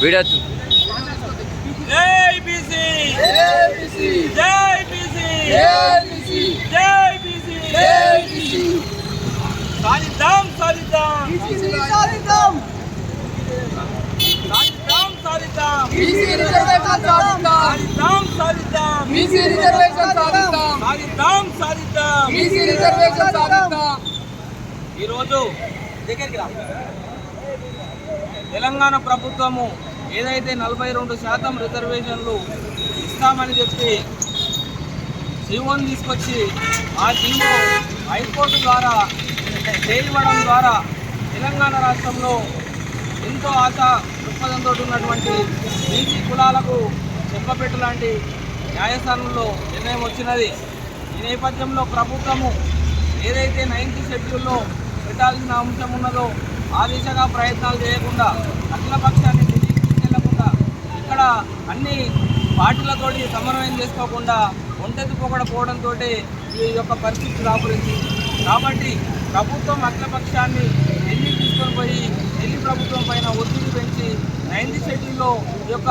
Video జై BC జై BC జై బీసీ సాధిద్దాం సాధిద్దాం సాధిద్దాం సాధిద్దాం ఈరోజు దగ్గరికి రా. తెలంగాణ ప్రభుత్వము ఏదైతే 42% రిజర్వేషన్లు ఇస్తామని చెప్పి జీవోని తీసుకొచ్చి ఆ జీవో హైకోర్టు ద్వారా చేయడం ద్వారా తెలంగాణ రాష్ట్రంలో ఎంతో ఆశా దృక్పథంతో ఉన్నటువంటి బీసీ కులాలకు చెప్పపెట్టు లాంటి న్యాయస్థానంలో నిర్ణయం వచ్చినది. ఈ నేపథ్యంలో ప్రభుత్వము ఏదైతే 9th షెడ్యూల్లో పెట్టాల్సిన అంశం ఉన్నదో ఆ దిశగా ప్రయత్నాలు చేయకుండా అఖిలపక్షాన్ని తీసుకెళ్లకుండా ఇక్కడ అన్ని పార్టీలతోటి సమన్వయం చేసుకోకుండా ఒంటెత్తుపోకూడపోవడంతో ఈ యొక్క పరిస్థితి దాపురించింది. కాబట్టి ప్రభుత్వం అఖిలపక్షాన్ని ఢిల్లీ తీసుకొని పోయి ఢిల్లీ ప్రభుత్వం పైన ఒత్తిడి పెంచి 9th షెడ్యూల్లో ఈ యొక్క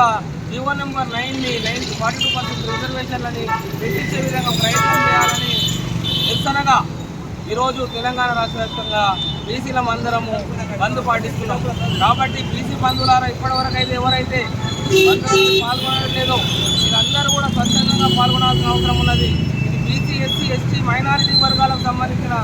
జీవో నెంబర్ 9ని 42% రిజర్వేషన్లని పెట్టించే విధంగా ప్రయత్నం చేయాలని నిరసనగా ఈరోజు తెలంగాణ రాష్ట్ర వ్యాప్తంగా బీసీలం అందరము బంద్ పాటిస్తున్నాం. కాబట్టి బీసీ బంధువులారా ఇప్పటివరకు అయితే ఎవరైతే బంధువులు పాల్గొనలేదో వీళ్ళందరూ కూడా స్వచ్ఛందంగా పాల్గొనాల్సిన అవసరం ఉన్నది. ఇది బీసీ ఎస్సీ ఎస్టీ మైనారిటీ వర్గాలకు సంబంధించిన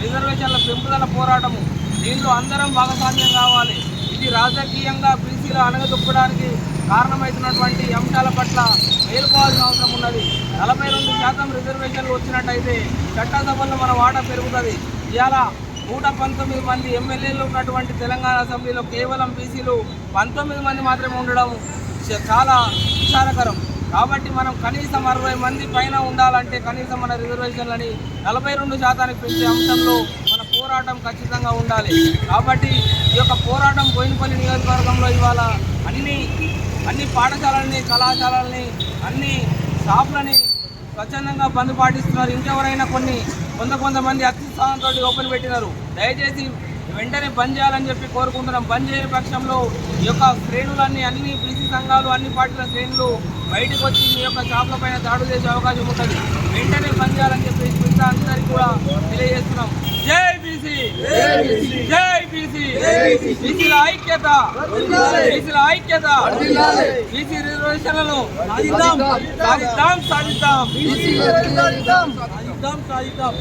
రిజర్వేషన్ల పెంపుదల పోరాటము. దీంట్లో అందరం భాగస్వామ్యం కావాలి. ఇది రాజకీయంగా బీసీలు అణగదొక్కడానికి కారణమవుతున్నటువంటి అంశాల పట్ల మేలుకోవాల్సిన అవసరం ఉన్నది. 42% రిజర్వేషన్లు వచ్చినట్టయితే చట్టసభల్లో మన వాటా పెరుగుతుంది. ఇవాళ 119 మంది ఎమ్మెల్యేలు ఉన్నటువంటి తెలంగాణ అసెంబ్లీలో కేవలం బీసీలు 19 మంది మాత్రమే ఉండడం చాలా విచారకరం. కాబట్టి మనం కనీసం 60 మంది పైన ఉండాలంటే కనీసం మన రిజర్వేషన్లని 42% పెంచే అంశంలో మన పోరాటం ఖచ్చితంగా ఉండాలి. కాబట్టి ఈ యొక్క పోరాటం బోయినపల్లి నియోజకవర్గంలో ఇవాళ అన్ని పాఠశాలల్ని కళాశాలల్ని అన్ని షాపులని స్వచ్ఛందంగా బంద్ పాటిస్తున్నారు. ఇంకెవరైనా కొంతమంది అత్యుత్సాహంతో ఓపెన్ పెట్టినారు. దయచేసి వెంటనే బంద్ చేయాలని చెప్పి కోరుకుంటున్నాం. బంద్ చేయని పక్షంలో ఈ యొక్క శ్రేణులన్నీ అన్ని బీసీ సంఘాలు అన్ని పార్టీల శ్రేణులు బయటకు వచ్చి మీ యొక్క షాపుల పైన దాడులు చేసే అవకాశం ఉంటుంది. వెంటనే బంద్ చేయాలని చెప్పి అందరికీ కూడా తెలియజేస్తున్నాం. జై బీసీ జై బీసీ బీసీల ఐక్యత బీసీల ఐక్యత బీసీ రిజర్వేషన్లను సాధిద్దాం సాధిద్దాం సాధిద్దాం సాధిద్దాం.